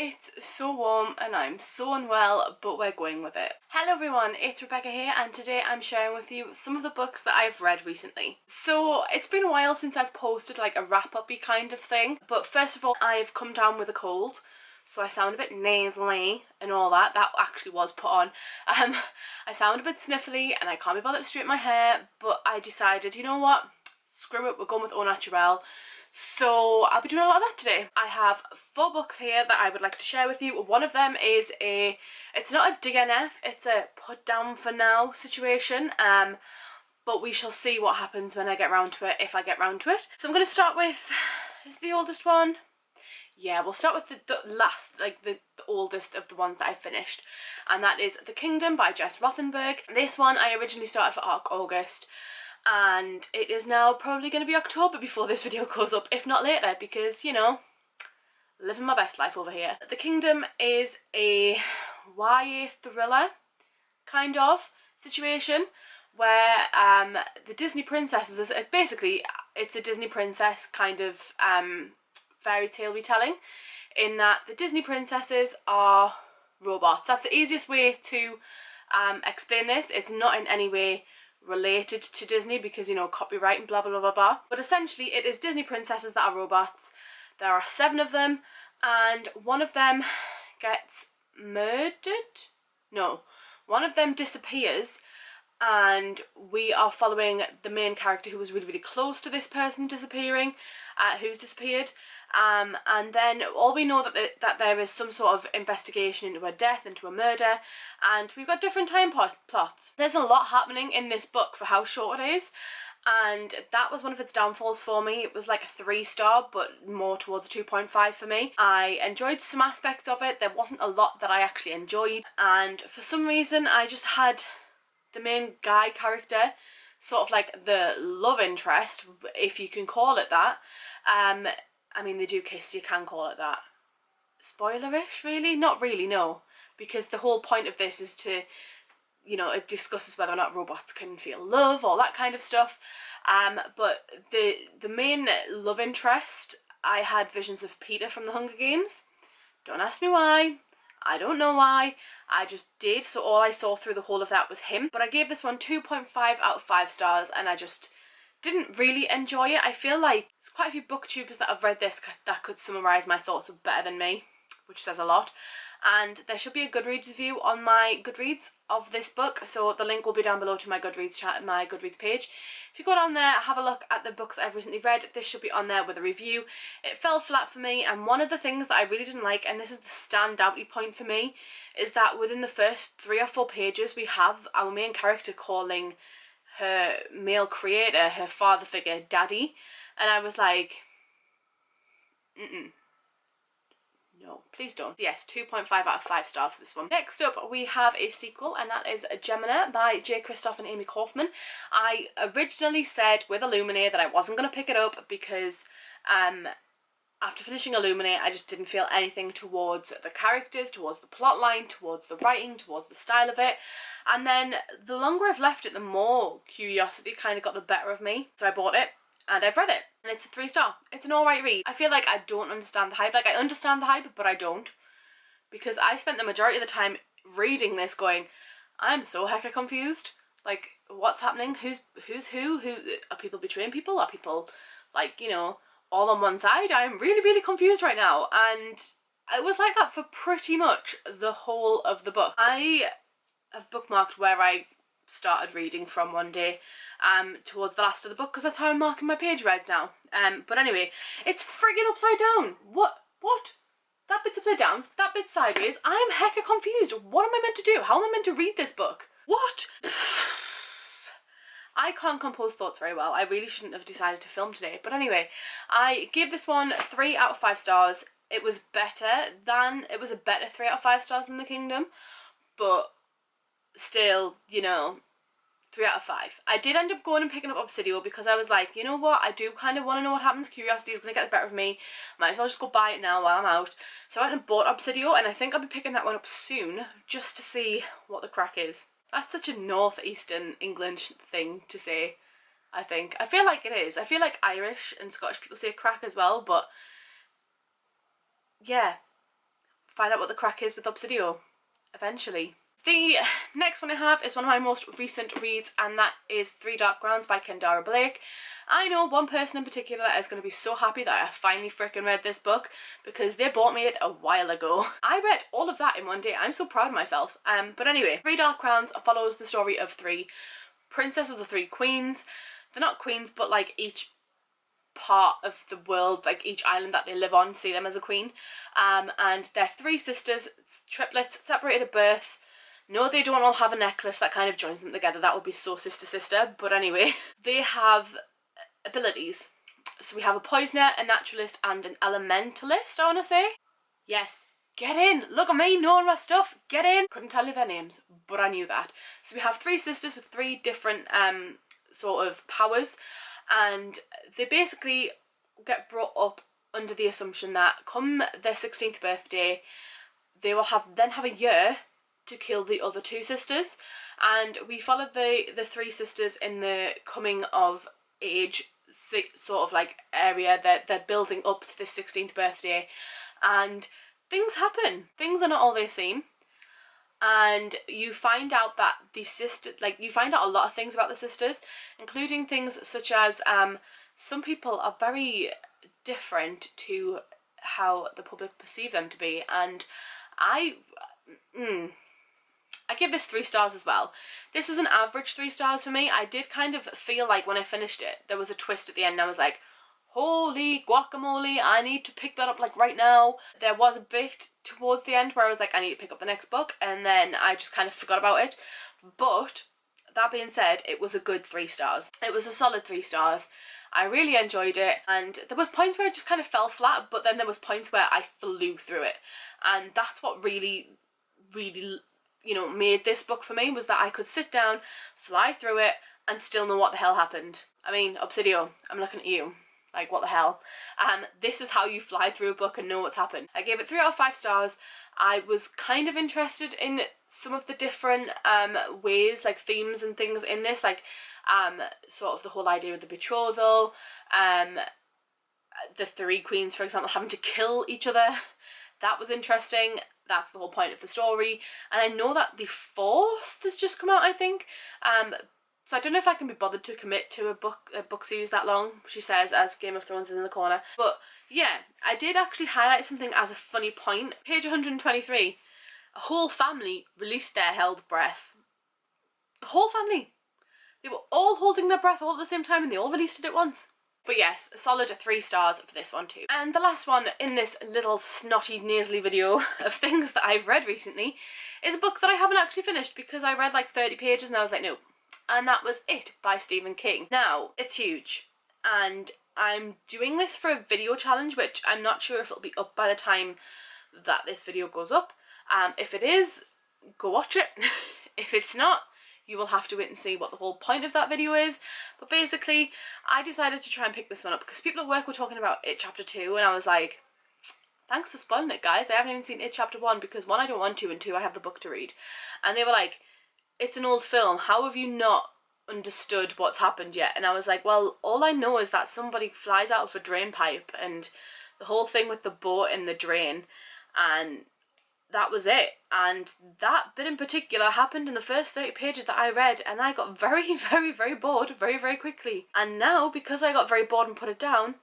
It's so warm and I'm so unwell, but we're going with it. Hello everyone, it's Rebecca here, and today I'm sharing with you some of the books that I've read recently. So it's been a while since I've posted like a wrap-up-y kind of thing, but first of all I've come down with a cold, so I sound a bit nasally and all that. That actually was put on. I sound a bit sniffly and I can't be bothered to straighten my hair, but I decided, you know what, screw it, we're going with au naturel. So I'll be doing a lot of that today. I have 4 books here that I would like to share with you. One of them is it's not a DNF, it's a put down for now situation, but we shall see what happens when I get round to it, if I get round to it. So I'm going to start with, is the oldest one? Yeah, we'll start with the last, like the oldest of the ones that I've finished, and that is The Kingdom by Jess Rothenberg. This one I originally started for August, and it is now probably going to be October before this video goes up, if not later, because, you know, living my best life over here. The Kingdom is a YA thriller kind of situation where the Disney princesses, basically it's a Disney princess kind of fairy tale retelling, in that the Disney princesses are robots. That's the easiest way to explain this. It's not in any way related to Disney because, you know, copyright and blah blah blah blah blah, but essentially it is Disney princesses that are robots. There are 7 of them, and one of them gets murdered? No, one of them disappears, and we are following the main character who was really, really close to this person disappearing, who's disappeared. And then all we know that there is some sort of investigation into a death, into a murder, and we've got different time plots. There's a lot happening in this book for how short it is, and that was one of its downfalls for me. It was like a 3-star, but more towards 2.5 for me. I enjoyed some aspects of it. There wasn't a lot that I actually enjoyed, and for some reason I just had the main guy character, sort of like the love interest, if you can call it that. I mean, they do kiss, you can call it that. Spoilerish, really? Not really, no. Because the whole point of this is to, you know, it discusses whether or not robots can feel love, all that kind of stuff. But the main love interest, I had visions of Peter from the Hunger Games. Don't ask me why. I don't know why. I just did, so all I saw through the whole of that was him. But I gave this one 2.5 out of 5 stars, and I just didn't really enjoy it. I feel like there's quite a few booktubers that have read this that could summarise my thoughts better than me, which says a lot. And there should be a Goodreads review on my Goodreads of this book, so the link will be down below to my Goodreads page. If you go down there, have a look at the books I've recently read, this should be on there with a review. It fell flat for me, and one of the things that I really didn't like, and this is the standouty point for me, is that within the first 3 or 4 pages we have our main character calling her male creator, her father figure, daddy, and I was like, no, please don't. Yes, 2.5 out of 5 stars for this one. Next up, we have a sequel, and that is Gemini by J. Kristoff and Amy Kaufman. I originally said with Illuminae that I wasn't going to pick it up because after finishing Illuminae, I just didn't feel anything towards the characters, towards the plot line, towards the writing, towards the style of it. And then the longer I've left it, the more curiosity kind of got the better of me. So I bought it, and I've read it, and it's a 3-star. It's an alright read. I feel like I don't understand the hype. Like, I understand the hype, but I don't. Because I spent the majority of the time reading this going, I'm so hecka confused. Like, what's happening? Who's who? Are people betraying people? Are people, like, you know, all on one side? I'm really, really confused right now. And it was like that for pretty much the whole of the book. I have bookmarked where I started reading from one day, towards the last of the book, because that's how I'm marking my page right now. But anyway, it's friggin' upside down. What? That bit's upside down, that bit's sideways. I'm hecka confused. What am I meant to do? How am I meant to read this book? What? I can't compose thoughts very well. I really shouldn't have decided to film today. But anyway, I gave this one 3 out of 5 stars. It was a better 3 out of 5 stars than The Kingdom, but still, you know, 3 out of 5. I did end up going and picking up Obsidio because I was like, you know what, I do kind of want to know what happens. Curiosity is going to get the better of me. Might as well just go buy it now while I'm out. So I went and bought Obsidio, and I think I'll be picking that one up soon just to see what the crack is. That's such a northeastern England thing to say, I think. I feel like it is. I feel like Irish and Scottish people say crack as well, but yeah. find out what the crack is with Obsidio eventually. The next one I have is one of my most recent reads, and that is Three Dark Grounds by Kendara Blake. I know one person in particular is going to be so happy that I finally freaking read this book, because they bought me it a while ago. I read all of that in one day. I'm so proud of myself. But anyway, Three Dark Grounds follows the story of three princesses or three queens. They're not queens, but like each part of the world, like each island that they live on, see them as a queen. And they're three sisters, triplets, separated at birth. No, they don't all have a necklace that kind of joins them together. That would be so sister. But anyway, they have abilities. So we have a poisoner, a naturalist, and an elementalist, I want to say. Yes. Get in! Look at me knowing my stuff! Get in! Couldn't tell you their names, but I knew that. So we have three sisters with three different sort of powers, and they basically get brought up under the assumption that come their 16th birthday, they will then have a year to kill the other two sisters. And we follow the three sisters in the coming of age sort of like area that they're building up to this 16th birthday, and things happen. Things are not all they seem, and you find out that the sister, like, you find out a lot of things about the sisters, including things such as some people are very different to how the public perceive them to be, and I give this 3 stars as well. This was an average 3 stars for me. I did kind of feel like when I finished it, there was a twist at the end and I was like, holy guacamole, I need to pick that up like right now. There was a bit towards the end where I was like, I need to pick up the next book, and then I just kind of forgot about it. But that being said, it was a good 3 stars. It was a solid 3 stars. I really enjoyed it, and there was points where it just kind of fell flat, but then there was points where I flew through it, and that's what really, you know, made this book for me, was that I could sit down, fly through it, and still know what the hell happened. I mean, Obsidio, I'm looking at you. Like, what the hell? This is how you fly through a book and know what's happened. I gave it 3 out of 5 stars. I was kind of interested in some of the different ways, like themes and things in this, like sort of the whole idea of the betrothal, the 3 queens, for example, having to kill each other. That was interesting. That's the whole point of the story. And I know that the 4th has just come out, I think. So I don't know if I can be bothered to commit to a book series that long, she says, as Game of Thrones is in the corner. But yeah, I did actually highlight something as a funny point. Page 123. A whole family released their held breath. The whole family. They were all holding their breath all at the same time, and they all released it at once. But yes, a solid 3 stars for this one too. And the last one in this little snotty nasally video of things that I've read recently is a book that I haven't actually finished, because I read like 30 pages and I was like, no. And that was It by Stephen King. Now, it's huge, and I'm doing this for a video challenge, which I'm not sure if it'll be up by the time that this video goes up. If it is, go watch it. If it's not, you will have to wait and see what the whole point of that video is. But basically, I decided to try and pick this one up because people at work were talking about It Chapter 2, and I was like, thanks for spoiling it, guys. I haven't even seen It Chapter 1 because 1, I don't want to, and 2, I have the book to read. And they were like, it's an old film, how have you not understood what's happened yet? And I was like, well, all I know is that somebody flies out of a drain pipe, and the whole thing with the boat in the drain, and that was it. And that bit in particular happened in the first 30 pages that I read, and I got very, very bored very quickly. And now, because I got very bored and put it down,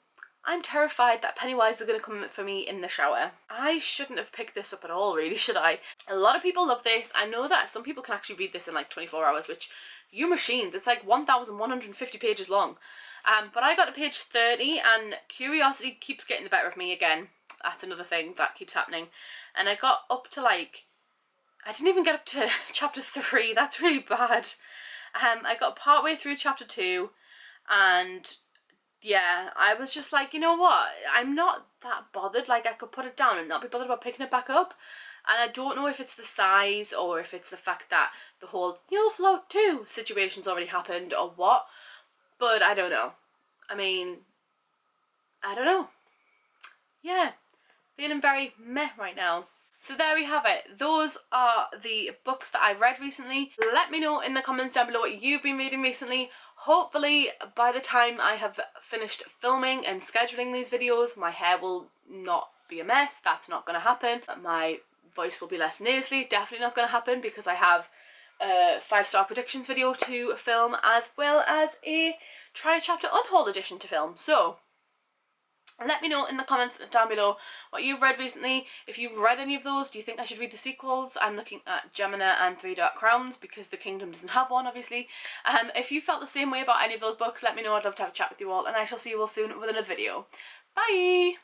I'm terrified that Pennywise is going to come for me in the shower. I shouldn't have picked this up at all, really, should I? A lot of people love this. I know that some people can actually read this in like 24 hours, which, you machines, it's like 1,150 pages long. But I got to page 30, and curiosity keeps getting the better of me again. That's another thing that keeps happening. And I got up to like, I didn't even get up to chapter 3, that's really bad. I got partway through chapter 2, and yeah, I was just like, you know what, I'm not that bothered. Like, I could put it down and not be bothered about picking it back up. And I don't know if it's the size or if it's the fact that the whole You'll Float Too situation's already happened or what, but I don't know. I mean, I don't know. Yeah, feeling very meh right now. So there we have it. Those are the books that I've read recently. Let me know in the comments down below what you've been reading recently. Hopefully by the time I have finished filming and scheduling these videos, my hair will not be a mess. That's not going to happen. My voice will be less nasally. Definitely not going to happen, because I have a 5-star predictions video to film, as well as a try a chapter unhaul edition to film. So let me know in the comments down below what you've read recently. If you've read any of those, do you think I should read the sequels? I'm looking at Gemini and Three Dark Crowns, because the Kingdom doesn't have one, obviously. If you felt the same way about any of those books, let me know. I'd love to have a chat with you all, and I shall see you all soon with another video. Bye!